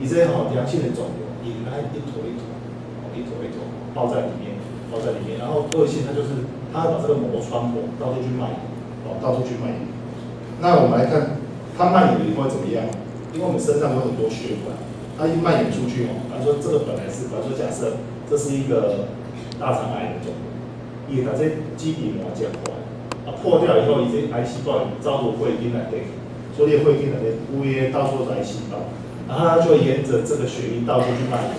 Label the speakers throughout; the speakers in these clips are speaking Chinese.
Speaker 1: 你这吼良性的肿瘤，引来一坨一坨，一坨一坨包在里面，包在里面，然后恶性它就是它把这个膜穿破，到处去蔓延，到处去蔓延。那我们来看它蔓延了以后会怎么样？因为我们身上有很多血管，它一蔓延出去哦，比方说这个本来是，比方说假设这是一个大肠癌的肿瘤，伊把这基底膜剪破，破掉以后，伊这癌细胞照入肺经来对，所以肺经里面乌耶到处都是癌细胞。然后它就沿着这个血液到处去蔓延，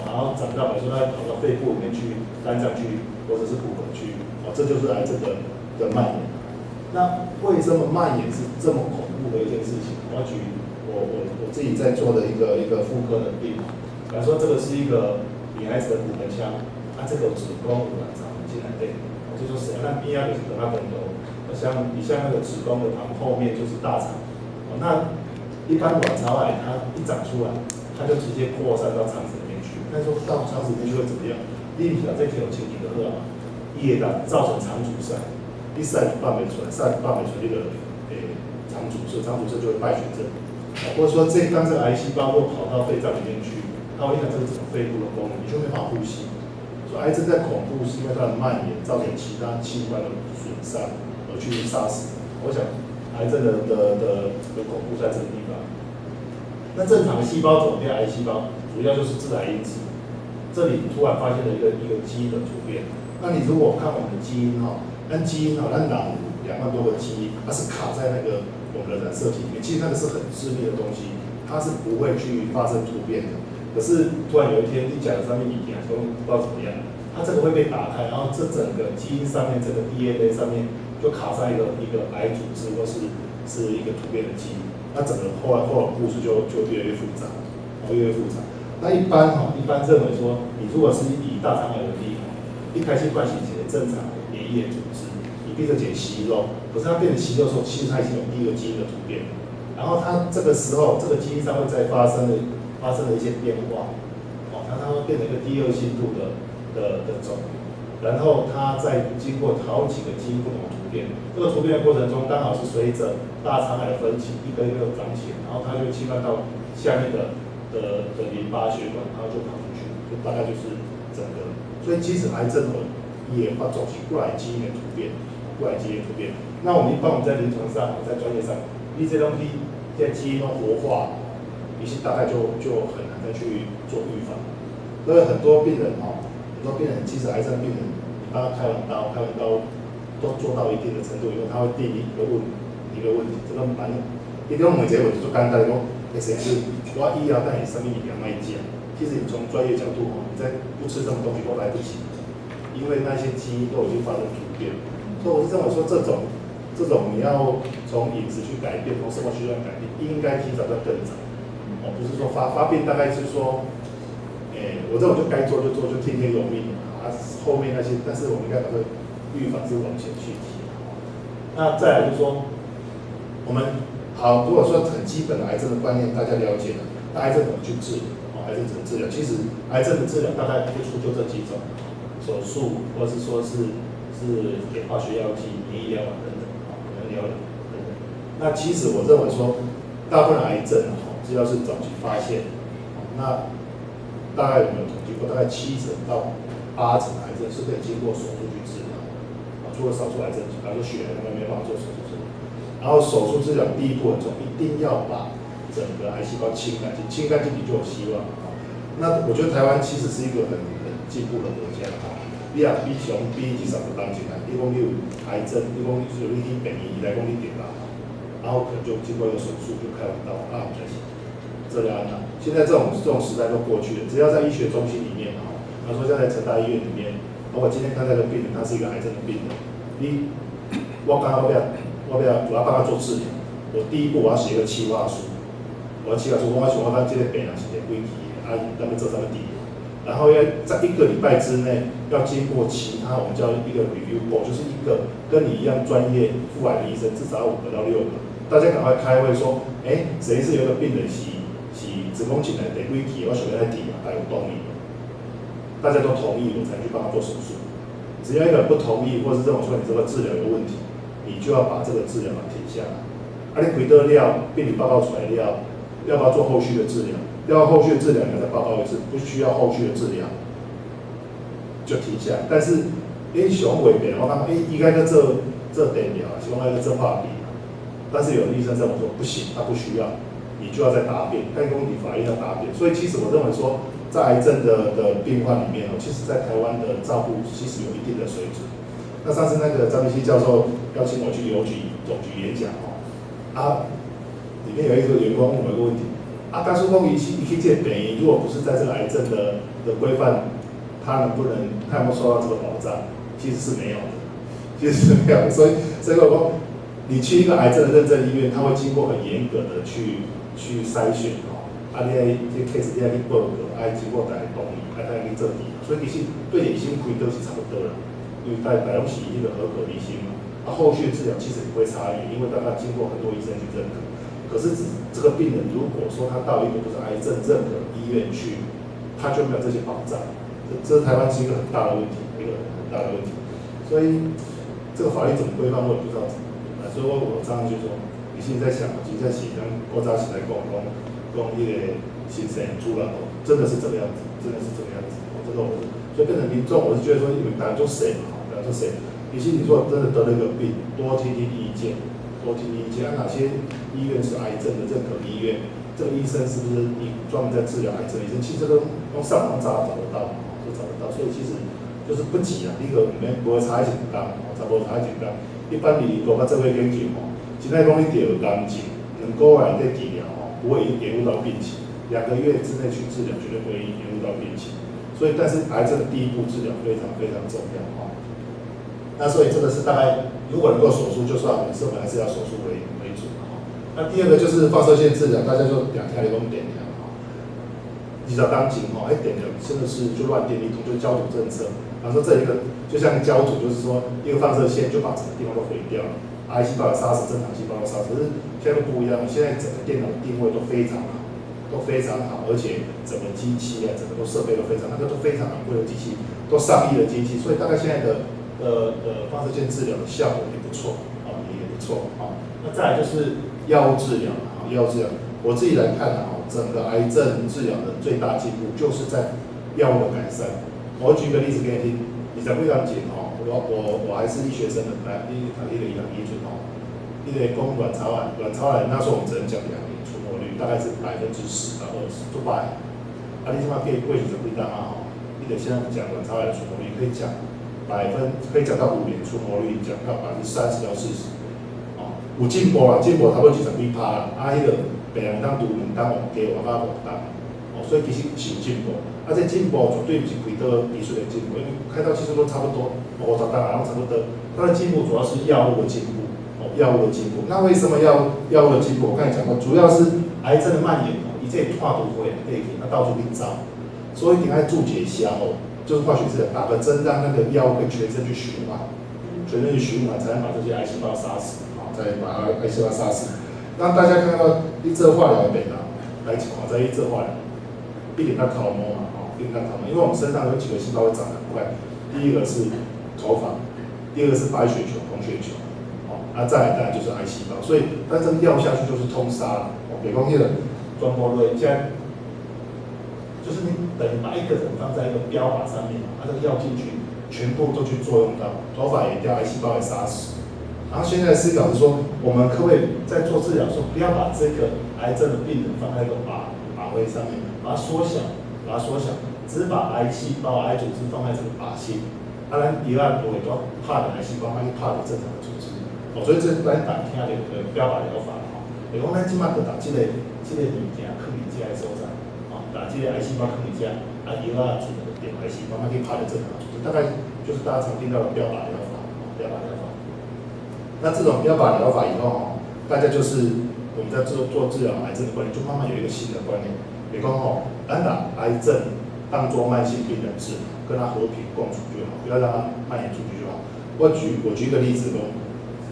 Speaker 1: 然后长到，比如说它跑到肺部里面去、肝脏去，或者是骨骼去，这就是癌症的蔓延。那为什么蔓延是这么恐怖的一件事情？我要举我自己在做的一个妇科的病，比方说这个是一个女孩子的骨盆腔，它这个子宫有卵巢进来对，这就是那边啊就是等它等头，像你像那个子宫的旁后面就是大肠，那。一般卵巢癌它一长出来，它就直接扩散到肠子里面去。但是说到肠子里面去会怎么样？另一条这条前几个荷啊，也造成肠阻塞，一塞就办不出来，塞办不出这个肠阻塞，肠阻塞就会败血症。或者说当这个癌细胞如果跑到肺脏里面去，它会影响这个整个肺部的功能，你就没办法呼吸。所以癌症在恐怖是因为它的蔓延造成其他器官的损伤而去杀死。我想。癌症的恐怖在这个地方。那正常的细胞怎么变癌细胞？主要就是致癌因子。这里突然发现了一个基因的突变。那你如果看我们的基因按基因按脑2万多个基因，它是卡在那个我们的染色体里面。其实那个是很致密的东西，它是不会去发生突变的。可是突然有一天，你讲的上面不知道怎么样，它这个会被打开，然后这整个基因上面，整个 DNA 上面。就卡上一个癌组织，或是一个突变的基因，那整个后来故事就越来越复杂，越来越复杂。那一般认为说，你如果是以大肠癌为例，一开始惯性解正常的免疫组织，你变成解息肉，可是它变成息肉的时候，其实它已经有第一个基因的突变，然后它这个时候这个基因上会再发生了一些变化，它会变成一个第二性度的肿瘤。然后它再经过好几个基因不同的突变，这个突变的过程中，刚好是随着大肠癌的分期，一个一个长起来，然后它就侵犯到下面的淋巴血管，然后就跑出去，就大概就是整个。所以其实癌症也发走起过来基因的突变，那我们一般在临床上，在专业上，这些东西现在基因都活化，你是大概就很难再去做预防。所以很多病人其实癌症病人，你帮他开完刀都做到一定的程度以后，他会定一个问题，这个蛮，因为我们结果就简单的讲，其实我医疗但你生命也要卖讲，其实你从专业角度你在不吃这种东西都来不及，因为那些基因都已经发生突变，所以我是认为说这种你要从饮食去改变，从生活习惯改变，应该提早在更早，不是说发病大概是说。我这种就该做就做，就听天由命后面那些，但是我们应该把这个预防是往前去提。那再来就是说，我们好，如果说很基本的癌症的观念大家了解了，那癌症怎么去治疗？癌症怎么治疗？其实癌症的治疗大概就这几种，手术或是说是给化学药剂、免疫疗法等等，能疗等等。那其实我认为说，大部分癌症只要是早期发现，那大概我们有统计过，大概7成到8成癌症是可以经过手术去治疗，除了少数癌症，比方说血癌，他们没办法做手术治疗。然后手术治疗第一步很重要，一定要把整个癌细胞清干净，清干净你就有希望。那我觉得台湾其实是一个很进步的国家，比几少个当进来，你讲你有癌症，你讲你去北医来讲你点啦，然后可能就经过一个手术就开完刀开始。这样啊，现在这种时代都过去了。只要在医学中心里面比方说像在成大医院里面，我今天看到的病人，他是一个癌症的病人，我主要帮他做治疗。我第一步我要写一个企划书，我想我当这个病人是点危机，那么做什么底，然后要在1个礼拜之内要经过其他我们叫一个 review board， 就是一个跟你一样专业妇癌的医生，至少要5个到6个，大家赶快开会说，谁是有一个病人子宫颈癌第几期，我想要来底大家有同意，大家都同意，我才去帮他做手术。只要一个人不同意，或是认为说你这个治疗有问题，你就要把这个治疗停下来。你开刀了，病理报告出来了，要不要做后续的治疗？要后续的治疗，你再报告一次，不需要后续的治疗，就停下来。但是，上尾边我讲，应该在这电疗，上来在这化疗，但是有的医生跟我说不行，他不需要，你就要再答辩，看公理法院要答辩。所以其实我认为说，在癌症的病患里面其实在台湾的照顾其实有一定的水准。那上次那个张立熙教授邀请我去邮局总局演讲里面有一个员工问我一个问题，但是说仪器这病医如果不是在这个癌症的规范，他有没有受到这个保障？其实是没有的，其实是没有的。所以我说，你去一个癌症的认证医院，他会经过很严格的去筛选你这 case 你要去报告，经过大家同意，大家去做治。所以其实对医生开都是差不多啦，因为大家都是一个合格医生嘛。后续的治疗其实不会差异，因为大家经过很多医生去认可。可是这个病人如果说他到一个不是癌症认可医院去，他就没有这些保障。这是台湾是一个很大的问题，一个很大的问题。所以这个法律怎么规范，我也不知道怎么。所以我常常就说，你现在在想，其实在想，国家起来讲一个新生出来真的是这个样子，真的是这个样子。这个所以变成民众，我是觉得说，因为大家做谁嘛，大家做谁。其实你说真的得了一个病，多听听意见，多听听意见。哪些医院是癌症的认可医院？这个医生是不是专门在治疗癌症医生？其实都用上网找得到，都找得到。所以其实就是不急啊，你个不会差一简单，差不多差一简单。一般你如果这位研究现在讲你得癌症，2个月内治疗不会延误到病情，2个月之内去治疗绝对不会延误到病情。所以，但是癌症的第一步治疗非常非常重要那所以这个是大概，如果能够手术就算，我们还是要手术为主那第二个就是放射线治疗，大家就2条理论点疗比较当今点疗真的是就乱点一通，就是焦土政策。然后说这一个就像焦土，就是说一个放射线就把整个地方都毁掉了，癌细胞也杀死，正常细胞都杀死。可是现在都不一样，现在整个电脑定位都非常好，而且整个机器整个设备都非常，那个都非常昂贵的机器，都上亿的机器，所以大概现在的放射线治疗的效果也不错也不错那再来就是药物治疗我自己来看整个癌症治疗的最大进步就是在药物的改善。我举个例子给你听，20几年前我还是医学生的，你读那个医疗医准那个讲卵巢癌，那时候我们只能讲2年存活率大概是10%到20%，就白。你现在可以过去就不当你得现在讲卵巢癌的存活率可以讲到5年存活率讲到30%到40%，有进步啦，进步差不多70%啦。那个病人当读2当往加我5当，所以其实是有进步。这进步绝对不是开刀技术的进步，因为开刀技术都差不多50当然后差不多。它的进步主要是药物的进步，那为什么药物的进步？我刚才讲过，主要是癌症的蔓延以这化毒会那到处去找，所以你爱注解虾就是化学治疗，打个针让那个药物跟全身去循环，才能把这些癌细胞杀死，再把癌细胞杀死。让大家看到你这化疗的病来看在一这化疗，一点它考摸因为我们身上有几个细胞会长得很快，第一个是头发，第二个是白血球、红血球，再来当然就是癌细胞。所以但这个药下去就是通杀了，比方那个专波瑞，现在就是你等于把一个人放在一个标靶上面，这个药进去，全部都去作用到，头发也掉，癌细胞也杀死。然后现在思考是说，我们可不可以在做治疗的时候，不要把这个癌症的病人放在一个靶位上面，把它缩小，只是把癌细胞、癌组织放在这个靶心，咱药啊不会说怕的癌细胞，它去怕的正常的组织。所以这咱当听的标靶疗法比如讲咱即马就把这个物件放伫这个所在，把这个癌细胞放伫这，药啊存的点癌细胞，它去怕的正常组织，大概就是大家常听到的标靶疗法。那这种标靶疗法以后大家就是我们在做治疗癌症的观念，就慢慢有一个新的观念，比如讲咱把癌症当作慢性病人治，跟它和平共处就好，不要让它蔓延出去就好。我举一个例子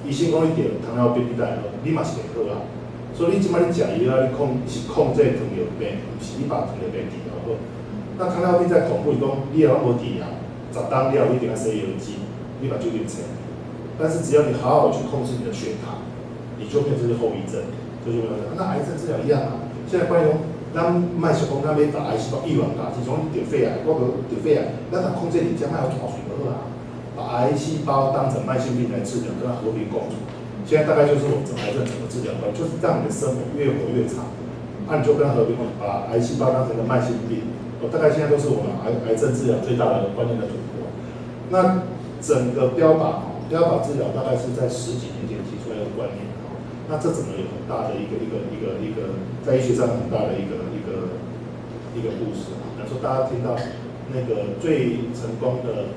Speaker 1: 医生讲你得糖尿病，你当然好，你嘛是会好啊。所以你即摆你食药你控制糖尿病，不是你把糖尿病治疗好。那糖尿病在恐怖，讲你也无治疗，10当了一定要洗药剂，你把就变成。但是只要你好好去控制你的血糖，你就变成是后遗症，那癌症治疗一样现在关于咱卖是讲咱要打癌细胞预防打，是讲得肺癌，我无得肺癌，咱若控制你这卖有脱水就好啊。把癌细胞当成慢性病来治疗，跟它和平共处。现在大概就是我们癌症整个治疗观，就是让你的生活越活越长，就跟它和平共处，把癌细胞当成一个慢性病。大概现在都是我们癌症治疗最大的观念的突破。那整个标靶治疗大概是在10几年前提出来的观念。那这整个有很大的一个在医学上很大的一个故事。比如说大家听到那个最成功的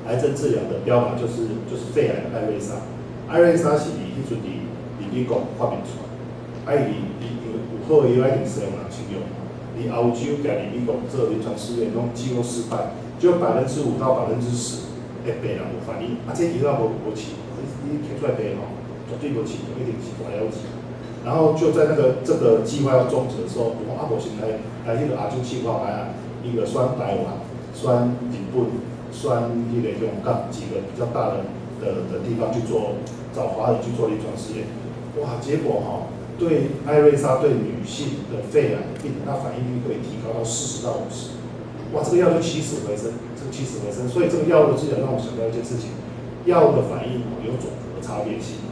Speaker 1: 癌症治疗的标靶就是肺癌的艾瑞莎。艾瑞莎是迄阵伫美国发明出来，有好的药已经使用人使用，伫欧洲甲伫美国做临床试验拢几乎失败，只有5%到10%的病人有反应，这药无试，你提出来病吼。绝对无起，一定是大了起。然后就在这个计划要终止的时候，我们无先来迄个亚洲气化癌，一个选台湾、选日本、选迄个香港几个比较大的地方去做，找华人去做临床试验。哇，结果对艾瑞莎对女性的肺癌病人，那反应率可以提高到40到50%。哇，这个药就起死回生，所以这个药物的治疗让我想到一件事情，药物的反应有种的差别性。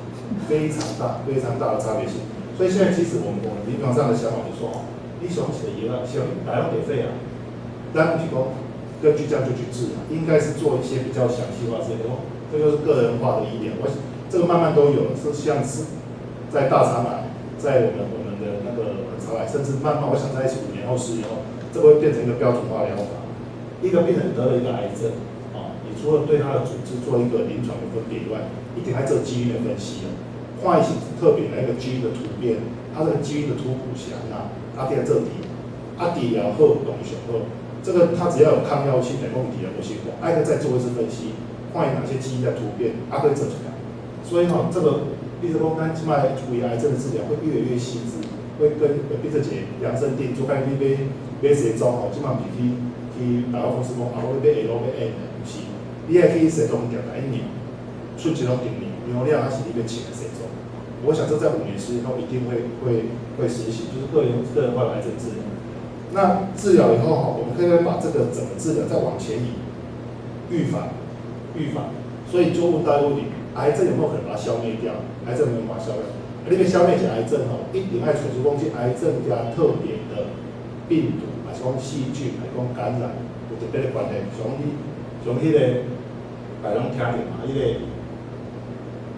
Speaker 1: 非常大的差别性，所以现在其实我们临床上的想法就说，你想起的药希望打样给肺癌，咱不是说根据这样就去治疗，应该是做一些比较详细化治疗，这就是个人化的医疗。这个慢慢都有了，是像是在大肠癌，在我们的那个肠癌，甚至慢慢我想在5年后、10年后，这个会变成一个标准化疗法。一个病人得了一个癌症，你除了对他的组织做一个临床的分别以外，一定还做基因的分析看是特别的一个基因的突变，它的基因的突谱是安那，第二这里，治疗好，动上好，这个它只要有抗药性的问题不行，再做一次分析，看有哪些基因在突变，可以做出来。所以这个比如说咱即摆为癌症的治疗会越来越细致，会跟比如说量身定做，看你买西装即摆唔是去百货公司讲，我要买 L 买 M 的，不是，你爱去西装店来量，出一种定量，量了还是你要穿的西装。我想这在5年、10年后一定会实行，就是个人化的癌症治疗。那治疗以后我们可以把这个整个治疗再往前移，预防。所以就问大家问题：癌症有没有可能把它消灭掉？癌症有没有把它消灭？你要消灭癌症一定要找出讲癌症加特别的病毒，还是讲细菌，还是讲感染，有特别的关系。像迄个大家拢听着嘛，迄个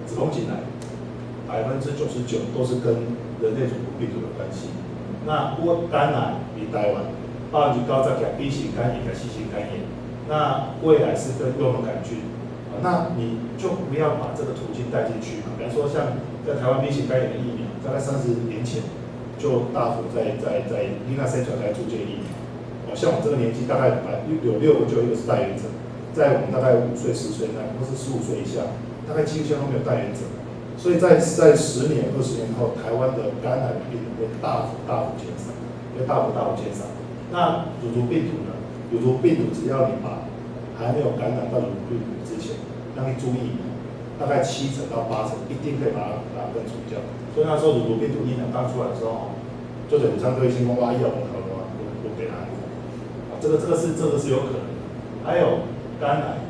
Speaker 1: 子宫颈癌，99%都是跟人类种族病毒有关系。那肝癌比台湾90%甲 B 型肝炎甲 C 型肝炎，那未来是跟幽门杆菌，那你就不要把这个途径带进去嘛。比方说像在台湾 B 型肝炎的疫苗，大概30年前就大幅在应该生出来注这个疫苗。像我这个年纪，大概有6个就1个是带原者，在我们大概5岁、10岁那，或是15岁以下，大概几乎都没有带原者。所以在10年、20年后，台湾的肝癌病人会大幅减少，那乳头病毒呢？乳头病毒只要你还没有感染到乳头病毒之前，让你注意，大概70%到80%一定可以把它根除掉。所以那时候乳头病毒疫苗刚出来的时候，就有相对先讲医药不好的话，我给他这个是有可能的。还有肝癌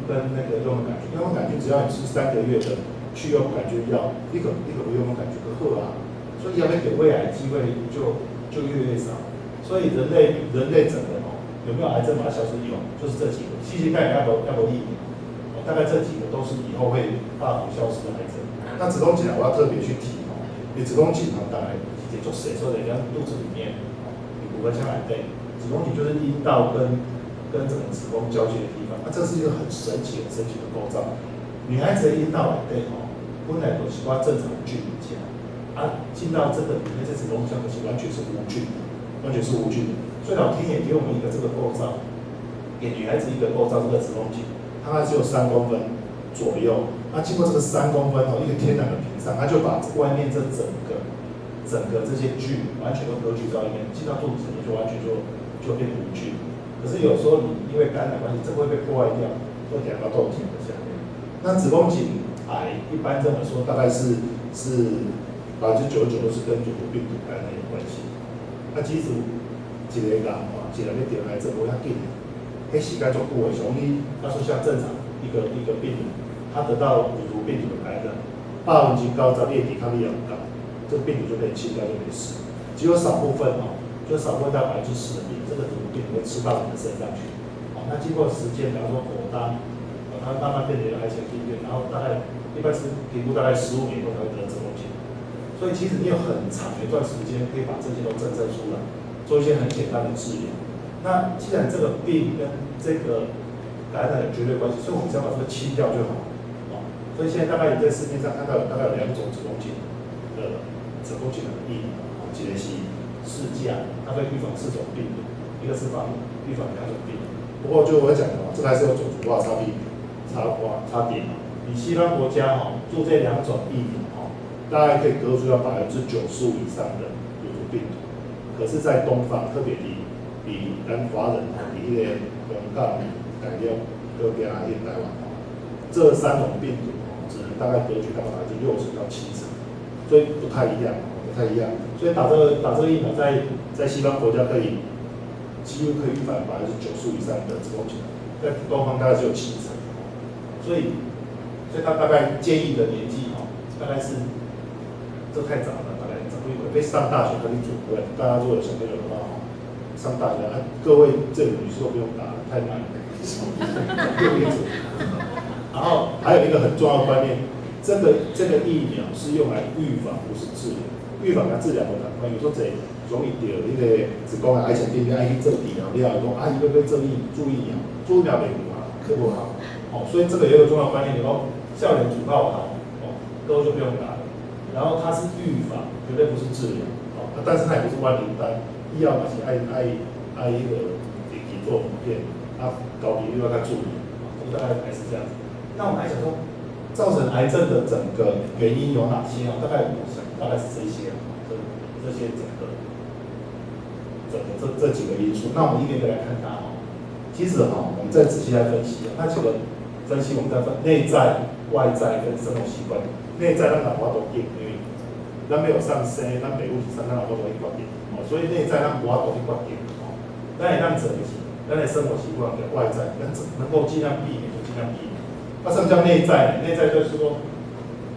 Speaker 1: 跟那个幽门杆菌，幽门杆菌只要你吃3个月的去幽门杆菌药，一个不幽门杆菌就好啊，所以要给胃癌机会就越少。所以人类整个有没有癌症把它消失？有，就是这几个。C 型肝炎要不疫苗，大概这几个都是以后会大幅消失的癌症。那子宫颈癌我要特别去提你子宫颈当然也就谁说的，人家肚子里面有骨盆腔癌对，子宫颈就是阴道跟整个子宫交接的地方，这是一个很神奇的构造。女孩子的阴道癌对本来都是正常的菌里面进到这个里面，这子宫腔是完全是无菌的，所以老天爷给我们一个这个构造，给女孩子一个构造，这个子宫颈，它只有3公分左右，那经过这个3公分一个天然的屏障，它就把外面这整个这些菌完全都隔绝到里面，进到肚子里面就完全就变无菌。可是有时候你因为感染关系，这个会被破坏掉，会点到豆体的下面。那子宫颈癌一般认为说大概是99%都是跟乳头病毒感染有关系。啊，其实一个人一个人要得癌症不要紧，迄时间足久的，像你他说像正常一个病人，他得到乳头病毒的感染，90%你的抵抗力很高，这个病毒就可以清掉就没事。只有少部分就少部分到10%的病，这个乳头病毒会吃到你的身上去。那经过时间，比方说火当，它慢慢变成癌前病变，然后大概一般是评估大概15年后才会得子宫颈。所以其实你有很长的一段时间可以把这些都侦测出来，做一些很简单的治疗。那既然这个病跟这个感染有绝对关系，所以我们只要把这个清掉就好。所以现在大概你在市面上看到有大概有2种子宫颈的疫苗，一个是试驾，它可以预防4种病毒，一个是预防2种病毒。不过就我讲的这个还是有种族化差别以西方国家做这2种疫苗大概可以隔出要95%以上的乳头病毒。可是，在东方，特别比咱华人比那个香港、台湾、各边台湾这3种病毒只能大概隔绝到60%到70%，所以不太一样。所以打这个疫苗在西方国家几乎可以预防95%以上的子宫颈癌，在东方大概只有70%。所以他大概建议的年纪大概是，这太早了，大概早一会被上大学可以主任，大家如果有小朋友的话上大学，各位这个女士都不用打了，太慢了，然后还有一个很重要的观念，这个疫苗是用来预防，不是治疗。预防跟治疗不同，有时候容易得那个子宫癌前病变，去做治疗，你讲阿姨要不要注意疫苗袂好，可不好。所以这个也有重要观念，校园主炮好，都就不用打了。然后它是预防，绝对不是治疗，但是它也不是万灵丹，医药嘛是爱那个给做普遍，高比率要看注意，大概还是这样子。那我们来讲说，造成癌症的整个原因有哪些大概我想大概是这些这些整个这几个因素。那我们一个一个来看它其实我们再仔细来分析那几个分析我们再分内在、外在跟生活习惯。内在咱无法度决定，因为咱没有上升，咱每物质上咱无法度去决定，所以内在咱无法度去决定，咱会当做的是咱的生活习惯跟外在，咱能够尽量避免就尽量避免。那什么叫内在？内在就是说，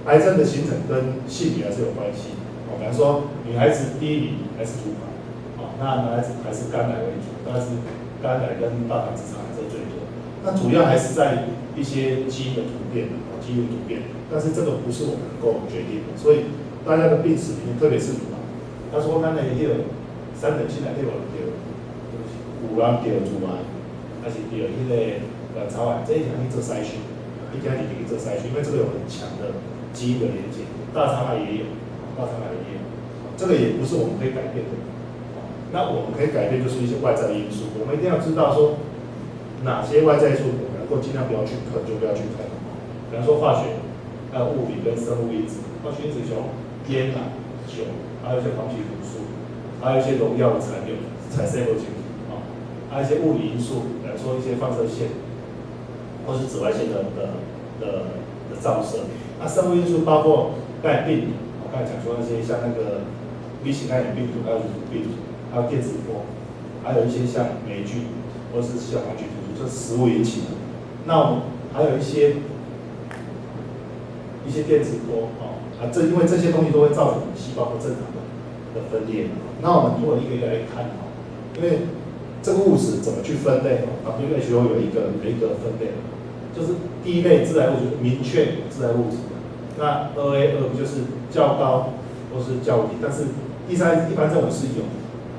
Speaker 1: 癌症的形成跟性别还是有关系。比方说女孩子第一名还是乳房，那男孩子还是肝癌为主，但是肝癌跟大肠直肠癌是最多。那主要还是在一些基因的突变，基因突变。但是这个不是我们能够决定的，所以大家的病史里面，特别是乳房，他说咱的那个3等亲来对我对，有人得乳癌，还是得那个卵巢癌，这一定要去做筛选，一定要去做筛选，因为这个有很强的基因的连接。大肠癌也有，这个也不是我们可以改变的。那我们可以改变就是一些外在的因素，我们一定要知道说哪些外在因素我们能够尽量不要去碰，就不要去碰。比方说化学。还有物理跟生物因子，化学因子像烟酒，还有一些黄曲毒素，还有一些农药的残留，产生有进还有一些物理因素，比如说一些放射线，或是紫外线的照射。那生物因素包括肝炎病毒，我刚才讲说那些像那个 B 型肝炎病毒，还有乳病毒，还有电子波，还有一些像霉菌，或是像黄曲毒素，这是食物引起的。那我们还有一些电子波因为这些东西都会造成细胞不正常的分裂。那我们如果一个一个来看因为这个物质怎么去分类WHO 有一个分类，就是第一类致癌物质，明确有致癌物质。那2A、2B 就是较高或是较低，但是第三一般认为是有，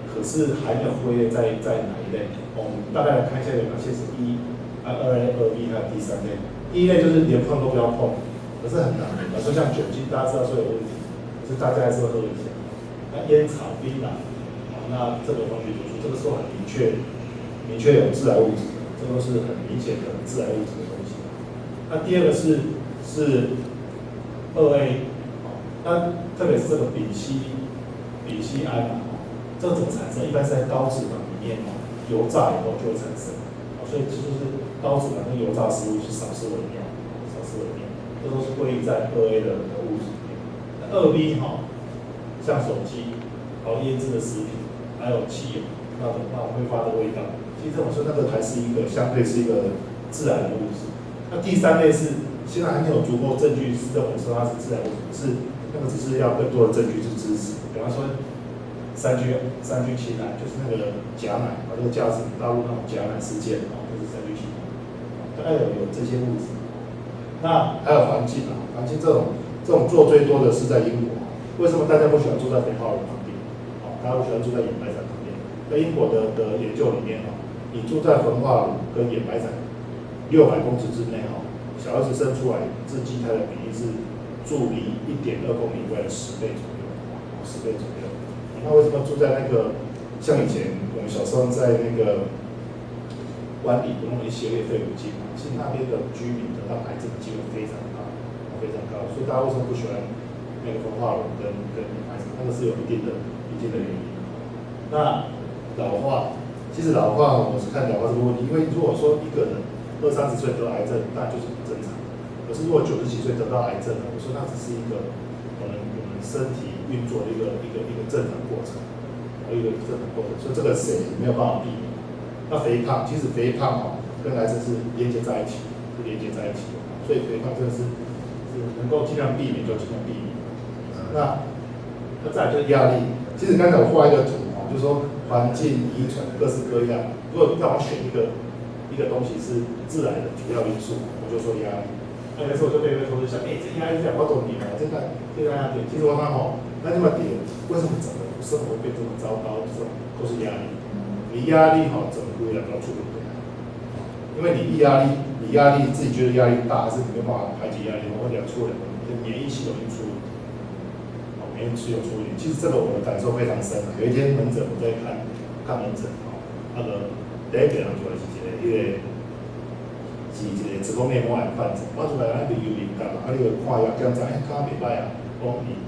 Speaker 1: 可是还没有归类在哪一类。我们大概来看一下有哪些是2A、2B 还有第3类。第一类就是连碰都不要碰。可是很难的，就像酒精，大家知道说有问题，可是大家还是会喝一下。那烟草、槟榔，那这个黄曲毒素，这个是很明确有致癌物质的，这都是很明显的致癌物质的东西。那第二个是2A，那特别是这个丙烯胺这个怎么产生？一般是在高脂肪里面油炸以后就会产生，所以这就是高脂肪跟油炸食物是少吃为妙。这都是归于在2A 的物质里面。那2B 像手机，腌制的食品，还有汽油那种挥发的味道。其实这种说那个还是一个相对是一个自然的物质。那第三类是现在还没有足够证据是认为说它是自然物质，是那个只是要更多的证据去支持。比方说三聚氰胺，就是那个假奶，这个大陆那种假奶事件就是三聚氰胺，大概有这些物质。那还有环境环境这种做最多的是在英国。为什么大家不喜欢住在焚化炉旁边？大家不喜欢住在掩埋场旁边。在英国的研究里面你住在焚化炉跟掩埋场600公尺之内小孩子生出来致畸胎的比例是住离1.2公里以外的10倍左右，10倍左右。那为什么住在那个像以前我们小时候在那个湾里不弄一些废五金其实那边的居民得到癌症的机会非常高，非常高。所以大家为什么不喜欢那个焚化炉跟掩埋场？那个是有一定的原因。那老化，其实老化我是看老化这个问题，因为如果说一个人20-30岁得癌症，那就是不正常。可是如果90几岁得到癌症我说那只是一个我们身体运作的一个正常过程，所以这个谁没有办法避免。那肥胖，其实肥胖跟癌症是连接在一起，所以肥胖这个是能够尽量避免就尽量避免。那再来就是压力，其实刚才我画一个图就是说环境、遗传各式各样。如果让我选一个东西是自然的主要因素，我就说压力。那有时候我就被同事想，这压力这样我懂你了，这个压力。其实我看那么点，为什么整个生活变这么糟糕？这种都是压力。你压力整个归来都要处理回来。因为你压力自己觉得压力大，还是你没办法排解压力，或者出来你的免疫系统出问题。免疫系统出问题，其实这个我的感受非常深。有一天门诊我在看门诊那个第一个人出来是一个子宫内膜癌患者，我出来那个有敏感你就看药检查，看袂歹讲你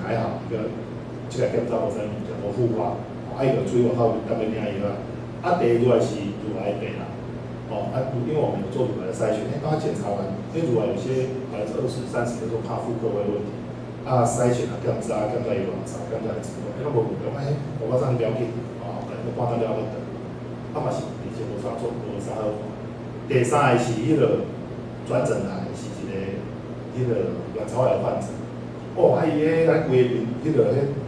Speaker 1: 还好，这个检查无啥物件，无复发，伊就催我靠特别领药第二个是乳癌病啦，因为我们有做乳癌的筛选，帮他检查完，因为乳癌有些20%、30%都怕妇科微问题，筛选检查有卵巢，检查子宫，那无我马上就不要紧，我半得了等，嘛是以前无啥做，无啥好。第三个是转诊来是一个卵巢癌患者，伊来规面目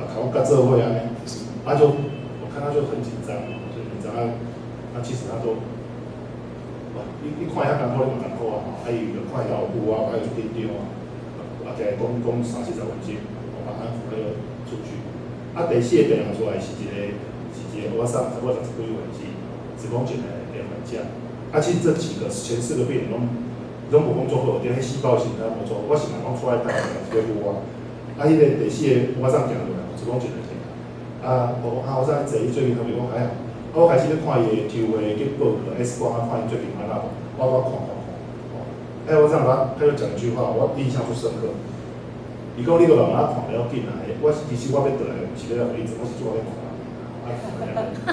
Speaker 1: 孔甲做伙安尼，我看他就很紧张，就紧张其实他都，你看遐艰苦，你嘛艰苦伊就看腰部就紧张起来讲30-40分钟，我把安抚出去。第四个病人出来是一个我60几岁子宫颈的连环架。其实这前4个病人拢无工作好，连细胞型无做，我是讲出来带一个有迄个第4个我上行落来，子宫颈的病。我上坐伊最近他们讲还好，我开始咧看伊的抽的结果，X 光看伊最近安那，我看。我上他就讲一句话，我印象最深刻。伊讲你个慢慢看不要紧其实我要倒来，是要回诊，我是做咧看。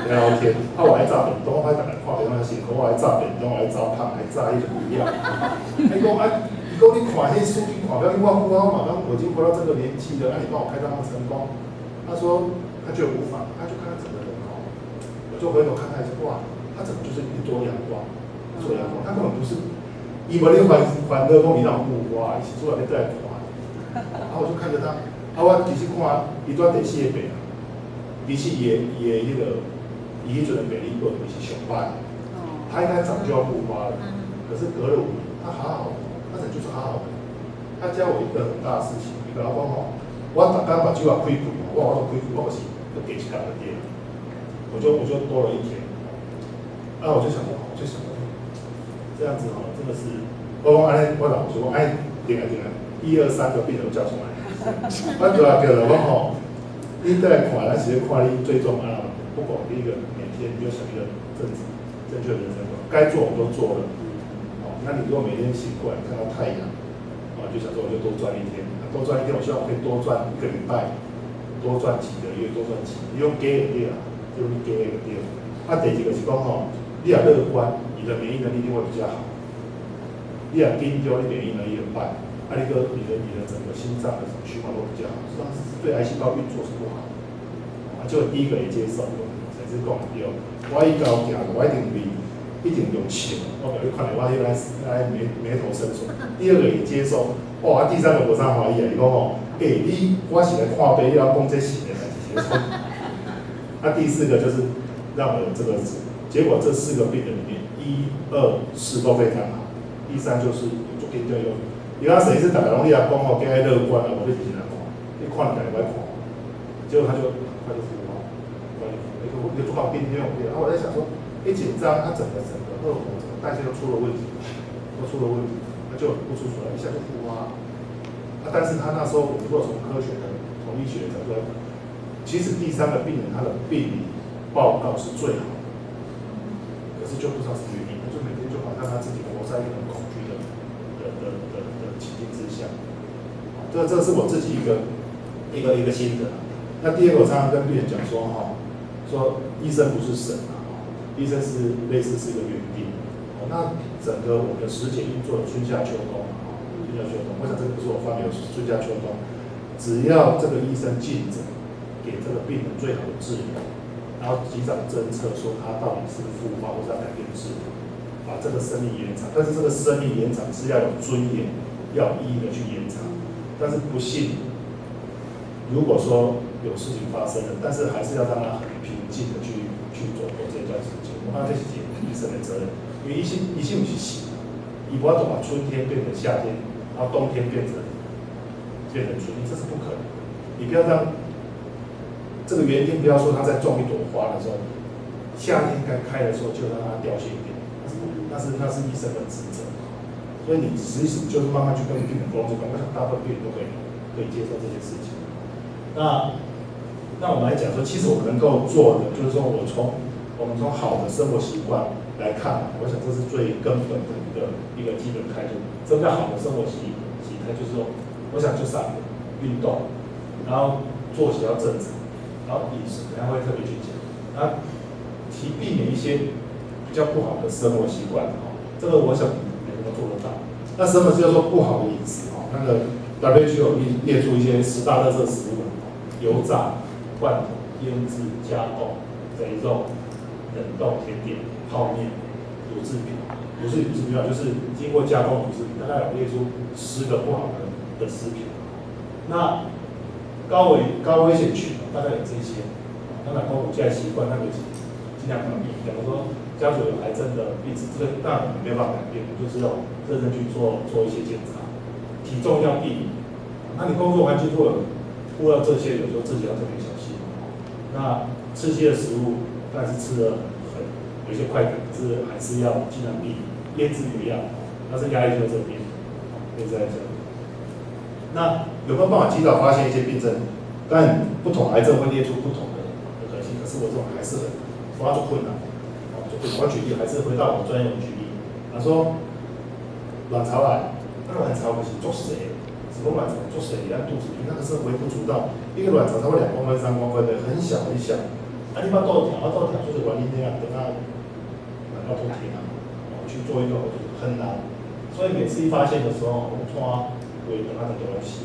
Speaker 1: 聊天，我来炸便当，我大概看便当辛苦，我来炸便当，我来炸汤，来炸迄个鱼料。伊讲你看迄数据看不要紧，我马上我已经活到这个年纪了，你帮我开刀成功？他说他觉得无法，他就看他整个人我就回头看他一下，哇，他整个就是一朵阳光，他根本不是，伊无咧烦乐讲伊那种雾哇，是出来咧在看。然后我就看着他，我其实看伊做第4个病。其实伊迄阵的美丽本是上败，他应该早就要复发了，可是隔了5年，他好好的，他人就是好好的。他教我一个很大的事情，伊甲我讲我逐天把酒开，我都开，我是要给一工的店，我就多了1天。我就想这样子真的是，我讲我老说定1、2、3个病人叫出来，我就叫了我你再来看，咱是看你最终不管第一个每天你就想一个正确的人生观，该做我们都做了。那你如果每天醒过来看到太阳，就想说我就多赚1天，多赚1天，我希望我可以多赚1个礼拜，多赚几个月，多赚几个月，用加个对就是加个对。第2个是讲你也乐观，你的免疫能力一定会比较好。你也紧张，你免疫能力会歹。你的整个心脏的循环都比较好，实际上是对癌细胞运作是不好的。结果第一个也接受，才是讲对，我以后行，我一定用笑，我表你看到我迄个眉头深锁。第二个也接受，哇，第三个无啥怀疑啊，伊讲哦，我是来看病，你要讲这是的，接受。第四个就是让我有这个，结果这4个病人里面，1、2、4都非常好。第3就是有做对用。伊讲谁是大家拢你来讲哦，加乐观啊，我你自己来看，你看起来不爱看，结果他就服了，就做到病然后我在想说，一紧张，他整个荷尔蒙整个代谢都出了问题，他就不出来，一下就复发。但是他那时候，我们如果从科学的、从医学的角度来讲，其实第3个病人他的病理报告是最好的，可是就不知道是原因，他就每天就好像他自己活在一个很恐惧的情境之下。这是我自己一个心得。那第2个，我常常跟病人讲说，说医生不是神啊，医生是类似是一个园丁。那整个我们的时节运作的春夏秋冬，我想这个不是我发明的春夏秋冬，只要这个医生尽责，给这个病人最好的治疗，然后及早侦测说他到底是复发或是要改变治疗，把这个生命延长。但是这个生命延长是要有尊严，要有意义的去延长。但是不幸，如果说有事情发生了，但是还是要让他很平静的去走过这段时间。我看这是医生的责任，因为医生不是死，你不要把春天变成夏天，然后冬天变成春天，这是不可能。你不要让这个园丁不要说他在种一朵花的时候，夏天该开的时候就让它凋谢掉，那是医生的职责。所以你其实就是慢慢去跟病人沟通，我想大部分病人都可以接受这件事情。那我们来讲说，其实我们能够做的，就是说我们从好的生活习惯来看，我想这是最根本的一个基本态度。什么叫好的生活习态？就是说，我想就3个：运动，然后作息要正常，然后饮食，等下会特别去讲。那避免一些比较不好的生活习惯，这个我想每个人都做得到。那什么叫做不好的饮食？那个 WHO 列出一些10大垃圾食物，油炸、罐头、腌制、加工、肥肉、冷冻甜点、泡面、乳制品。乳制品就是经过加工乳制品，大概有列出10个不好的食品。那高危险群大概有这些。那我们现在习惯那个尽量避免。假如说家属有癌症的病史，这个当然我们没有办法改变，就是要认真去做一些检查。体重要避免。那你工作环境如果遇到这些，有时候自己要特别小心。那吃些的食物，但是吃的有一些快感，可是还是要尽量避免。腌制鱼一样，但是压力就在这边，可以在这里。那有没有办法及早发现一些病症？当然，不同癌症会列出不同的可能性，可是我这种还是很抓住困难。我举例，还是回到我专业的举例。他说，卵巢癌，那卵巢不是做谁？子宫卵巢做谁？按肚子里，那个是微不足道，一个卵巢差不多2公分、3公分的，很小很小。你把豆条就是原因那样，等它卵巢脱体啊，去做一个很难。所以每次一发现的时候，我抓会等它的东西。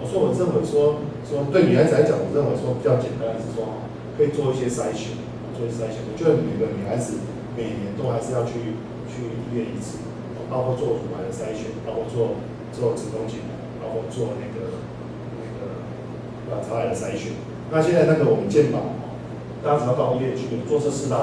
Speaker 1: 所以我认为说对女孩子来讲，我认为说比较简单的是说，可以做一些筛选。我觉得每个女孩子每年都还是要去医院1次，包括做乳癌的筛选，包括做子宫颈癌，包括做那个卵巢癌的筛选。那现在那个我们健保，大家只要到医院去做这4大。